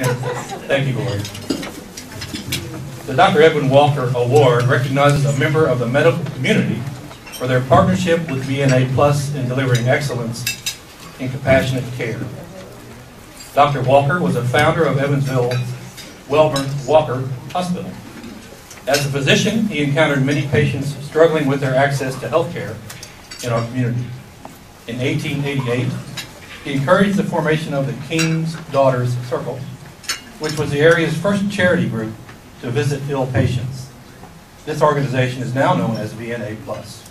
Thank you, Lori. The Dr. Edwin Walker Award recognizes a member of the medical community for their partnership with VNA Plus in delivering excellence in compassionate care. Dr. Walker was a founder of Evansville Welborn Walker Hospital. As a physician, he encountered many patients struggling with their access to health care in our community. In 1888, he encouraged the formation of the King's Daughters Circle, which was the area's first charity group to visit ill patients. This organization is now known as VNA Plus.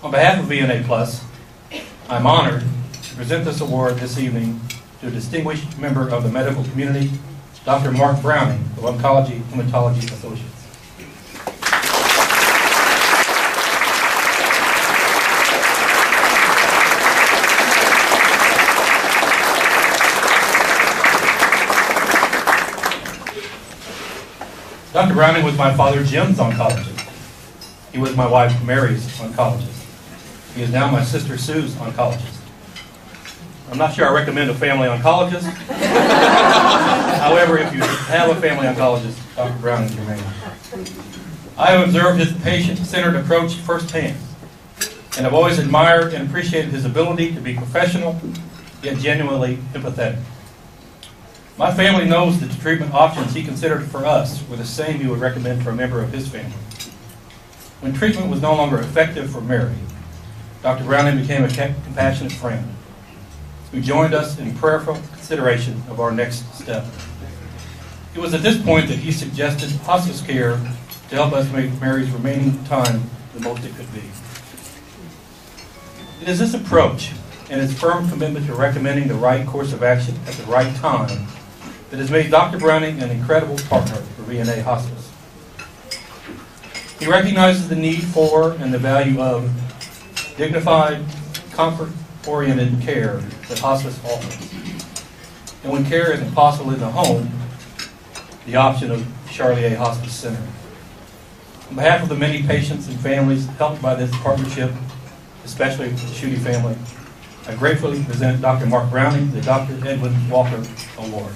On behalf of VNA Plus, I'm honored to present this award this evening to a distinguished member of the medical community, Dr. Mark Browning of Oncology Hematology Associates. Dr. Browning was my father Jim's oncologist. He was my wife Mary's oncologist. He is now my sister Sue's oncologist. I'm not sure I recommend a family oncologist. However, if you have a family oncologist, Dr. Browning is your man. I have observed his patient-centered approach firsthand, and have always admired and appreciated his ability to be professional, yet genuinely empathetic. My family knows that the treatment options he considered for us were the same he would recommend for a member of his family. When treatment was no longer effective for Mary, Dr. Browning became a compassionate friend who joined us in prayerful consideration of our next step. It was at this point that he suggested hospice care to help us make Mary's remaining time the most it could be. It is this approach and its firm commitment to recommending the right course of action at the right time that has made Dr. Browning an incredible partner for VNA Hospice. He recognizes the need for and the value of dignified, comfort-oriented care that hospice offers. And when care isn't possible in the home, the option of Charlier Hospice Center. On behalf of the many patients and families helped by this partnership, especially the Schutte family, I gratefully present Dr. Mark Browning the Dr. Edwin Walker Award.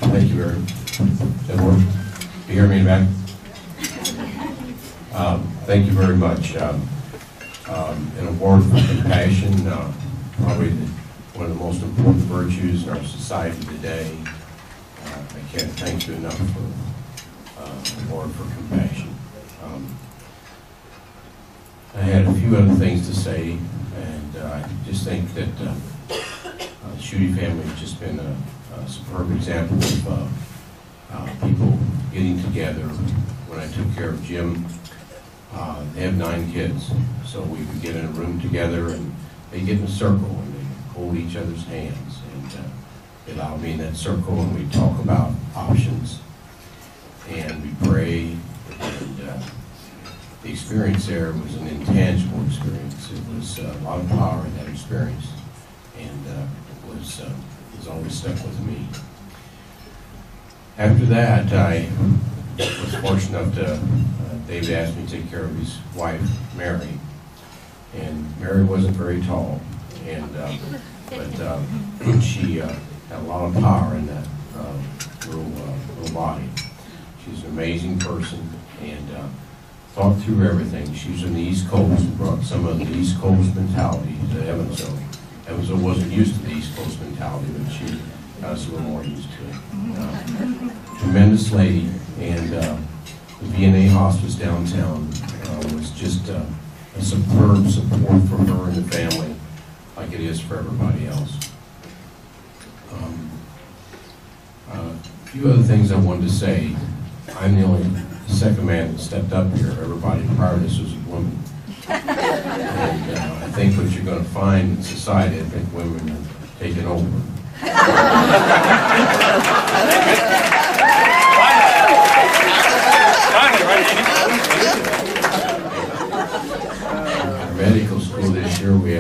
Thank you, Eric. Does that work? You hear me in the back? Thank you very much. An award for compassion, probably one of the most important virtues in our society today. I can't thank you enough for an award for compassion. I had a few other things to say, and I just think that the Schutte family has just been a superb example of people getting together. When I took care of Jim, they have 9 kids, so we would get in a room together and they get in a circle and they hold each other's hands, and they allow me in that circle and we talk about options and we pray, and the experience there was an intangible experience. It was a lot of power in that experience, and it was always stuck with me. After that, I was fortunate enough to, David asked me to take care of his wife, Mary. And Mary wasn't very tall, and but she had a lot of power in that little body. She's an amazing person, and thought through everything. She was on the East Coast and brought some of the East Coast mentality to Evansville. Evansville wasn't used to the East Coast mentality, but she got us a little more used to it. Tremendous lady, and the VNA Hospice downtown was just a superb support for her and the family, like it is for everybody else. A few other things I wanted to say. I'm the only second man that stepped up here. Everybody prior to this was a woman. And I think what you're going to find in society, I think women are taking over.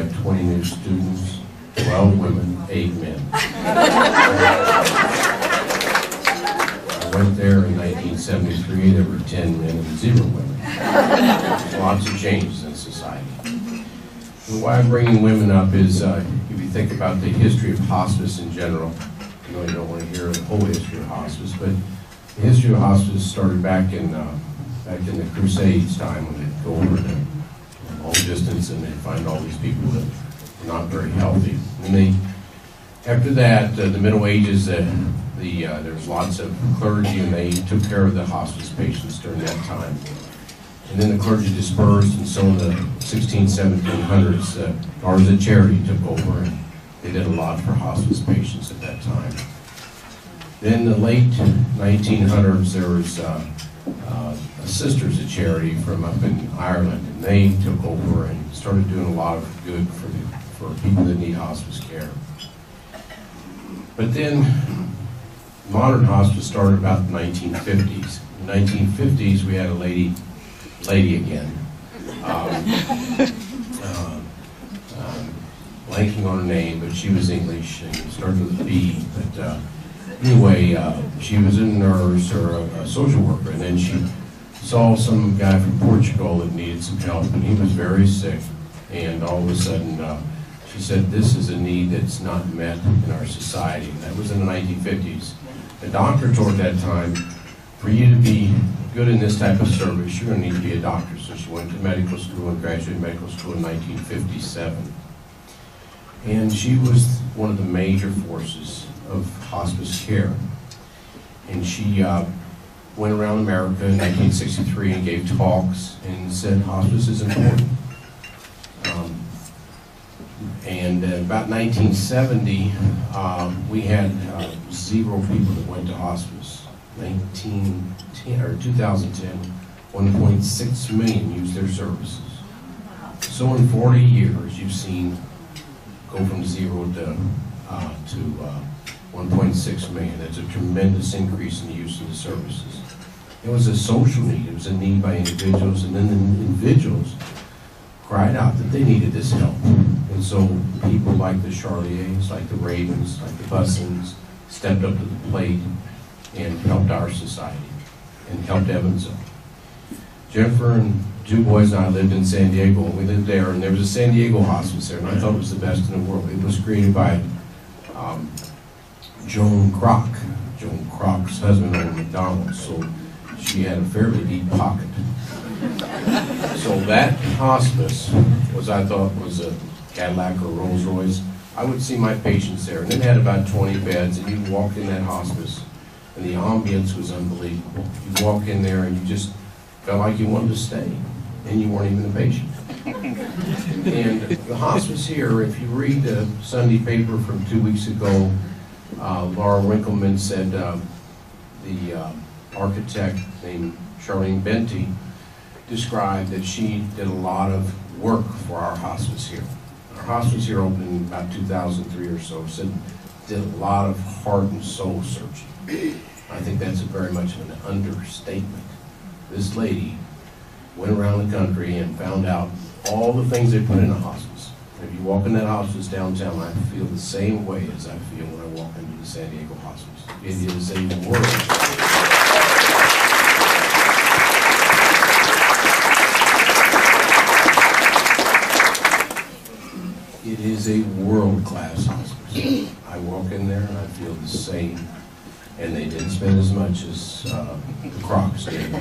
have 20 new students, 12 women, 8 men. I went there in 1973, there were 10 men and 0 women. There's lots of changes in society. And why I'm bringing women up is, if you think about the history of hospice in general, I know you don't want to hear the whole history of hospice, but the history of hospice started back in the Crusades time, when they'd go over the long distance and they'd find all these people that were not very healthy. And after that, the Middle Ages, there was lots of clergy, and they took care of the hospice patients during that time. And then the clergy dispersed, and so in the 1700s, Daughters of Charity took over, and they did a lot for hospice patients at that time. Then in the late 1900s, there was a Sisters of Charity from up in Ireland, and they took over and started doing a lot of good for people that need hospice care. But then modern hospice started about the 1950s. In the 1950s, we had a lady again, blanking on her name, but she was English and started with a B. But anyway, she was a nurse or a social worker, and then she saw some guy from Portugal that needed some help, and he was very sick. And all of a sudden, she said, "This is a need that's not met in our society." And that was in the 1950s. The doctor told her at that time, for you to be good in this type of service, you're going to need to be a doctor. So she went to medical school and graduated medical school in 1957. And she was one of the major forces of hospice care. And she went around America in 1963 and gave talks and said hospice is important. And about 1970, we had 0 people that went to hospice. 2010, 1.6 million used their services. So in 40 years, you've seen go from 0 to 1.6 million. That's a tremendous increase in the use of the services. It was a social need. It was a need by individuals, and then the individuals cried out that they needed this help. And so people like the Charliers, like the Ravens, like the Bussins, stepped up to the plate and helped our society and helped Evansville. Jennifer and 2 boys and I lived in San Diego, and we lived there, and there was a San Diego hospice there, and I thought it was the best in the world. It was created by Joan Kroc. Joan Kroc's husband owned McDonald's, so she had a fairly deep pocket. So that hospice I thought was a Cadillac or Rolls Royce. I would see my patients there, and it had about 20 beds, and you'd walk in that hospice, and the ambience was unbelievable. You'd walk in there, and you just felt like you wanted to stay, and you weren't even a patient. And the hospice here, if you read the Sunday paper from 2 weeks ago, Laura Winkleman said the architect named Charlene Benty described that she did a lot of work for our hospice here. Our hospice here opened in about 2003 or so, so did a lot of heart and soul searching. I think that's very much of an understatement. This lady went around the country and found out all the things they put in a hospice. If you walk in that hospice downtown, I feel the same way as I feel when I walk into the San Diego hospice. It is a world. It is a world-class hospice. I walk in there and I feel the same, and they didn't spend as much as the Crocs did.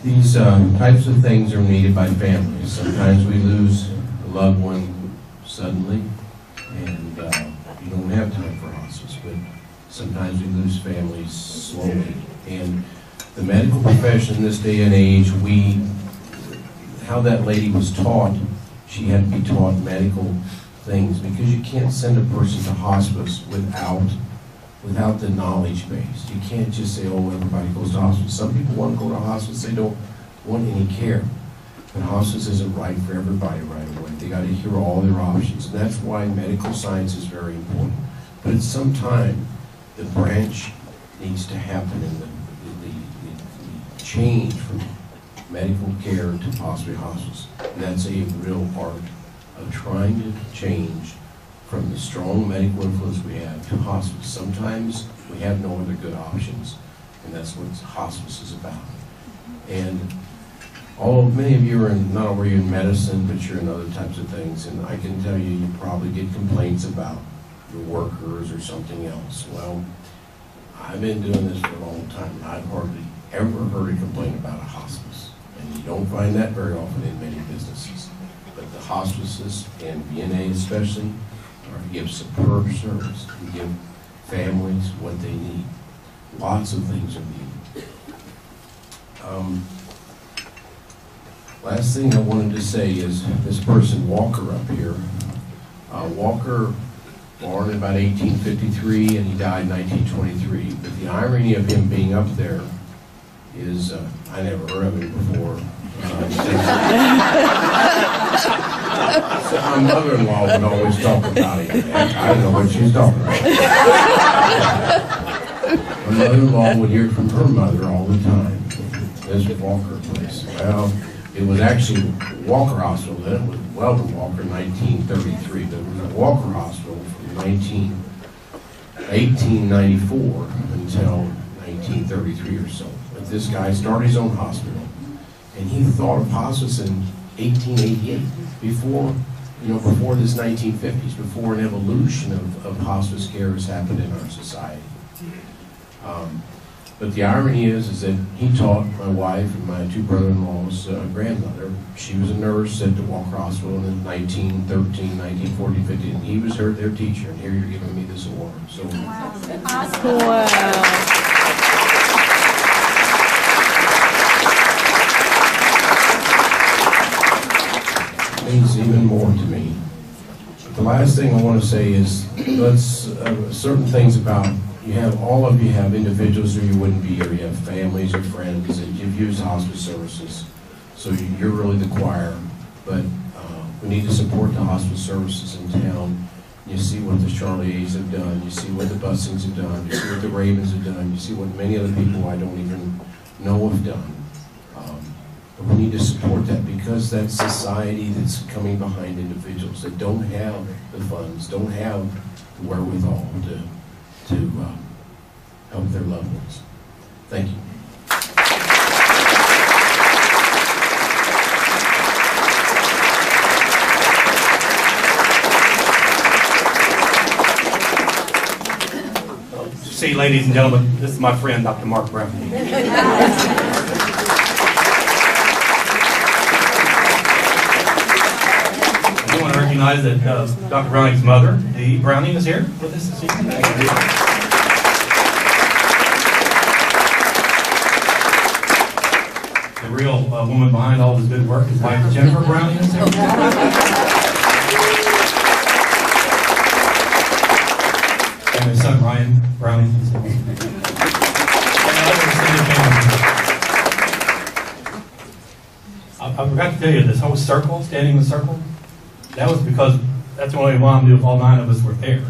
These types of things are needed by families. Sometimes we lose a loved one suddenly, and you don't have time for hospice, but sometimes we lose families slowly. And the medical profession in this day and age, how that lady was taught, she had to be taught medical things, because you can't send a person to hospice without the knowledge base. You can't just say, oh, everybody goes to hospice. Some people want to go to hospice, they don't want any care. But hospice isn't right for everybody right away. They got to hear all their options. And that's why medical science is very important. But at some time, the branch needs to happen, and the change from medical care to possibly hospice. And that's a real part of trying to change from the strong medical influence we have to hospice. Sometimes we have no other good options, and that's what hospice is about. And many of you are not only in medicine, but you're in other types of things, and I can tell you probably get complaints about your workers or something else. Well, I've been doing this for a long time, and I've hardly ever heard a complaint about a hospice. And you don't find that very often in many businesses. But the hospices, and VNA especially, give superb service and give families what they need. Lots of things are needed. Last thing I wanted to say is this person, Walker, up here. Walker, born in about 1853, and he died in 1923. But the irony of him being up there is, I never heard of him before. So my mother-in-law would always talk about him. I don't know what she's talking about. My mother-in-law would hear from her mother all the time. This Walker place. Well, it was actually Walker Hospital. Then it was Weldon Walker in 1933. But it was a Walker Hospital from 1894 until 1933 or so. But this guy started his own hospital, and he thought of hospice in 1888, before this 1950s, before an evolution of hospice care has happened in our society. But the irony is that he taught my wife and my two brother-in-laws' grandmother. She was a nurse at the Walker Hospital in 1913, 1940, 50, and he was their teacher. And here you're giving me this award. So, Awesome. Wow. Means even more to me. The last thing I want to say is, certain things about, all of you have individuals, or you wouldn't be here. You have families or friends, and you've used hospice services, so you're really the choir. But we need to support the hospice services in town. You see what the Charliers have done. You see what the Bussings have done. You see what the Ravens have done. You see what many other people I don't even know have done. But we need to support that, because that's society that's coming behind individuals that don't have the funds, don't have the wherewithal to help their loved ones. Thank you. See, ladies and gentlemen, this is my friend, Dr. Mark Brown. I want to recognize that Dr. Browning's mother, Dee Browning, is here with us this evening. The real woman behind all this good work is wife Jennifer Browning is here. And his son Ryan Browning is here. I forgot to tell you, this whole circle, standing in the circle, that was because that's the only way Mom knew if all 9 of us were there.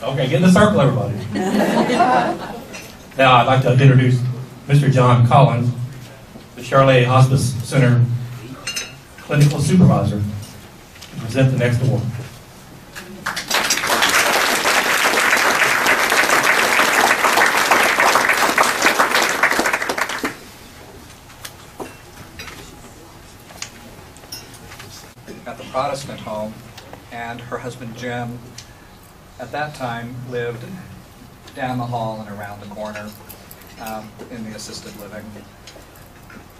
Okay, get in the circle, everybody. Now I'd like to introduce Mr. John Collins, the Charlier Hospice Center Clinical Supervisor, to present the next award. At the Protestant home, and her husband Jim at that time lived down the hall and around the corner in the assisted living.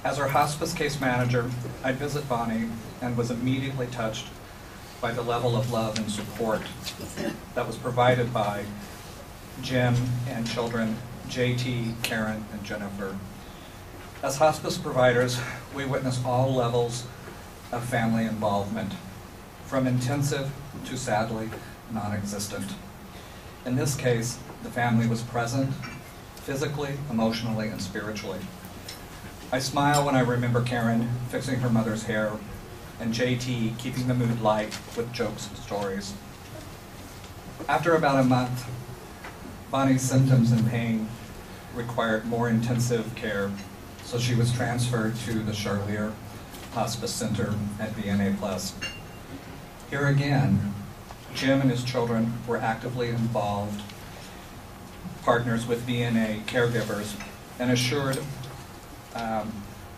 As her hospice case manager, I'd visit Bonnie and was immediately touched by the level of love and support that was provided by Jim and children JT, Karen, and Jennifer. As hospice providers, we witness all levels of family involvement, from intensive to sadly non-existent. In this case, the family was present, physically, emotionally, and spiritually. I smile when I remember Karen fixing her mother's hair and JT keeping the mood light with jokes and stories. After about a month, Bonnie's symptoms and pain required more intensive care, so she was transferred to the Charlier Hospice Center at VNA Plus. Here again, Jim and his children were actively involved, partners with VNA caregivers, and assured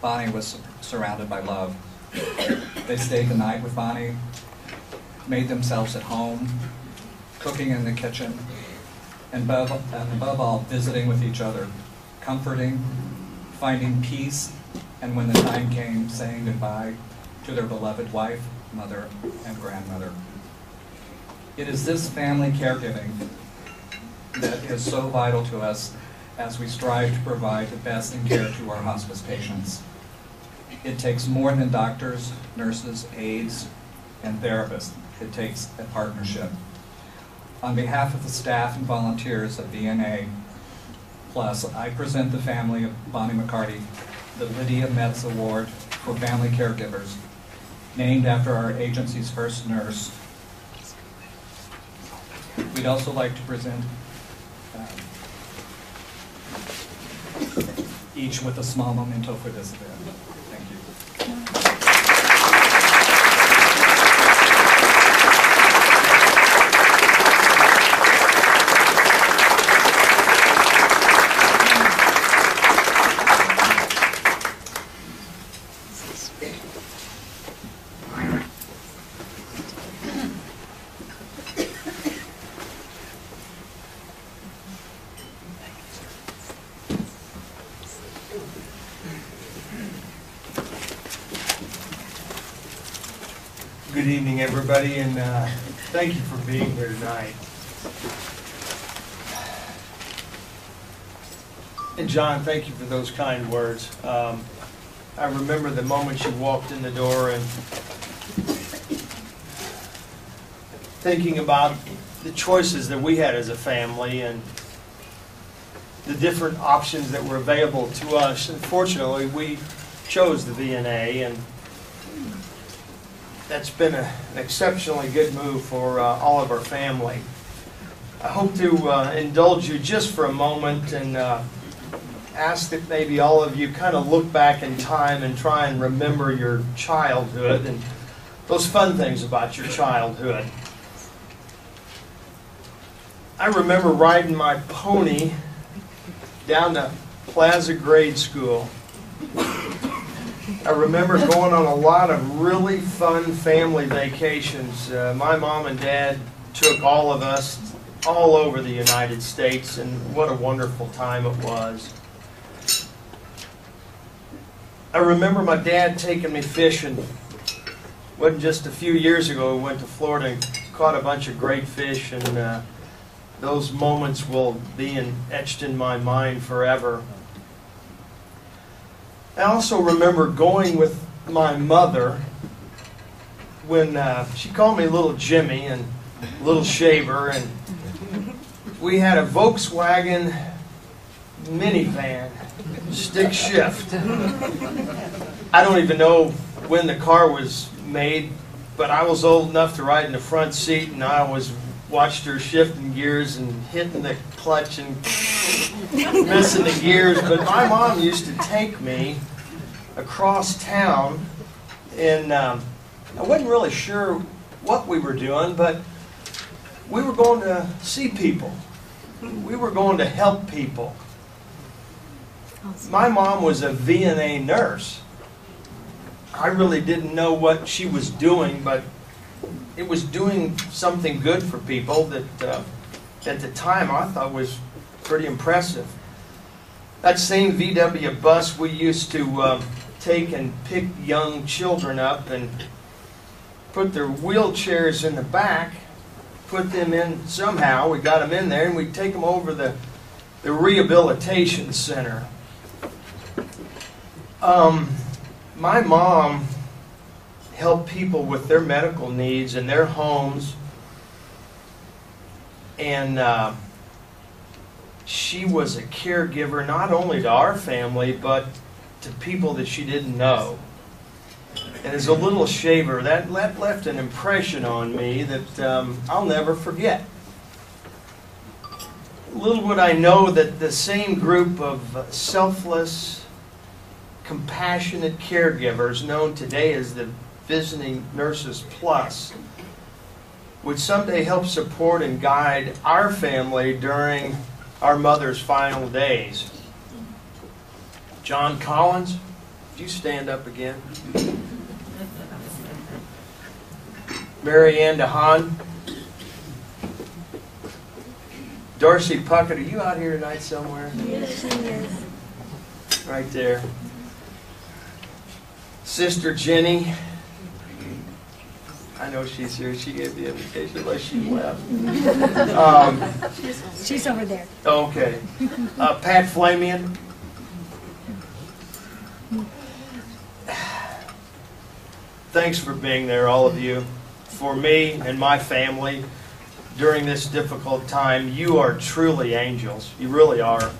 Bonnie was surrounded by love. They stayed the night with Bonnie, made themselves at home, cooking in the kitchen, and above all, visiting with each other, comforting, finding peace, and when the time came, saying goodbye to their beloved wife, mother, and grandmother. It is this family caregiving that is so vital to us as we strive to provide the best in care to our hospice patients. It takes more than doctors, nurses, aides, and therapists. It takes a partnership. On behalf of the staff and volunteers of VNA Plus, I present the family of Bonnie McCarty the Lydia Metz Award for Family Caregivers, named after our agency's first nurse. We'd also like to present each with a small memento for this event. Thank you. Good evening, everybody, and thank you for being here tonight. And John, thank you for those kind words. I remember the moment you walked in the door and thinking about the choices that we had as a family and the different options that were available to us. And fortunately, we chose the VNA, and that's been an exceptionally good move for all of our family. I hope to indulge you just for a moment and ask that maybe all of you kind of look back in time and try and remember your childhood and those fun things about your childhood. I remember riding my pony down to Plaza Grade School. I remember going on a lot of really fun family vacations. My mom and dad took all of us all over the United States, and what a wonderful time it was. I remember my dad taking me fishing. It wasn't just a few years ago we went to Florida and caught a bunch of great fish, and those moments will be etched in my mind forever. I also remember going with my mother when she called me Little Jimmy and Little Shaver, and we had a Volkswagen minivan, stick shift. I don't even know when the car was made, but I was old enough to ride in the front seat, and I always watched her shifting gears and hitting the clutch and missing the gears. But my mom used to take me across town, and I wasn't really sure what we were doing, but we were going to see people. We were going to help people. My mom was a VNA nurse. I really didn't know what she was doing, but it was doing something good for people that at the time I thought was pretty impressive. That same VW bus we used to take and pick young children up and put their wheelchairs in the back, put them in somehow, we got them in there, and we'd take them over the rehabilitation center. My mom helped people with their medical needs in their homes, and she was a caregiver not only to our family but to people that she didn't know. And as a little shaver, that left an impression on me that I'll never forget. Little would I know that the same group of selfless, compassionate caregivers known today as the Visiting Nurses Plus would someday help support and guide our family during our mother's final days. John Collins, would you stand up again? Mary Ann DeHaan. Darcy Puckett, are you out here tonight somewhere? Yes, she is. Right there. Sister Jenny. I know she's here. She gave the invitation, but she left. She's over there. Okay. Pat Flamian. Thanks for being there, all of you. For me and my family during this difficult time, you are truly angels. You really are.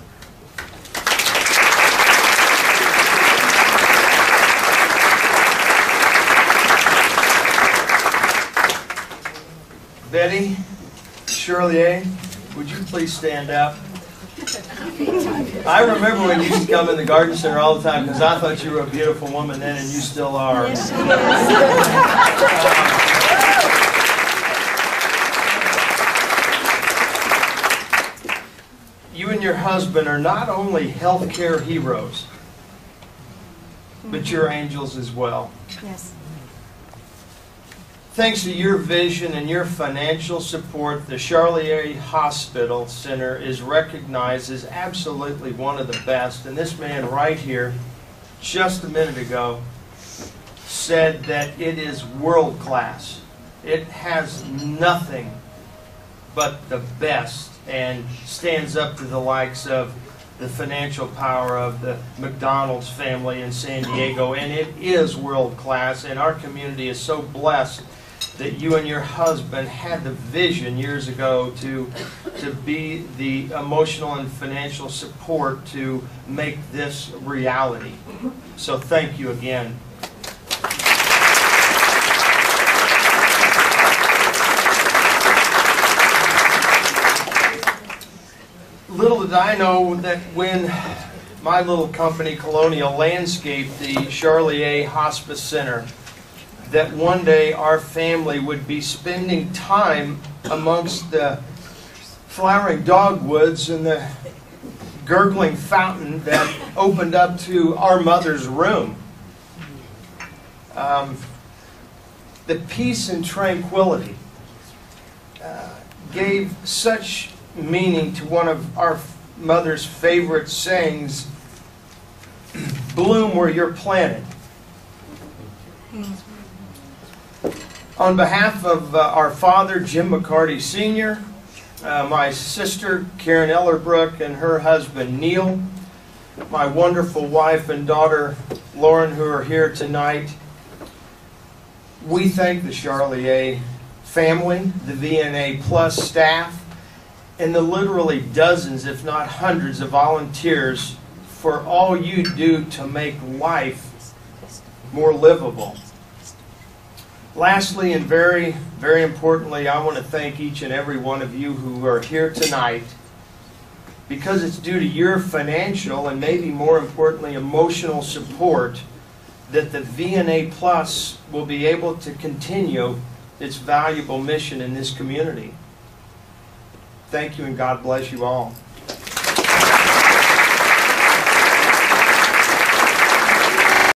Betty, Shirley A., would you please stand up? I remember when you used to come in the garden center all the time because I thought you were a beautiful woman then, and you still are. Yes, she is. You and your husband are not only healthcare heroes, but you're angels as well. Yes. Thanks to your vision and your financial support, the Charlier Hospital Center is recognized as absolutely one of the best. And this man right here, just a minute ago, said that it is world class. It has nothing but the best and stands up to the likes of the financial power of the McDonald's family in San Diego. And it is world class, and our community is so blessed that you and your husband had the vision years ago to be the emotional and financial support to make this reality. So thank you again. Little did I know that when my little company, Colonial Landscape, the Charlier Hospice Center, that one day our family would be spending time amongst the flowering dogwoods and the gurgling fountain that opened up to our mother's room. The peace and tranquility gave such meaning to one of our mother's favorite sayings, "Bloom where you're planted." On behalf of our father, Jim McCarty Sr., my sister, Karen Ellerbrook, and her husband, Neil, my wonderful wife and daughter, Lauren, who are here tonight, we thank the Charlier family, the VNA Plus staff, and the literally dozens, if not hundreds, of volunteers for all you do to make life more livable. Lastly, and very, very importantly, I want to thank each and every one of you who are here tonight, because it's due to your financial and maybe more importantly emotional support that the VNA Plus will be able to continue its valuable mission in this community. Thank you, and God bless you all.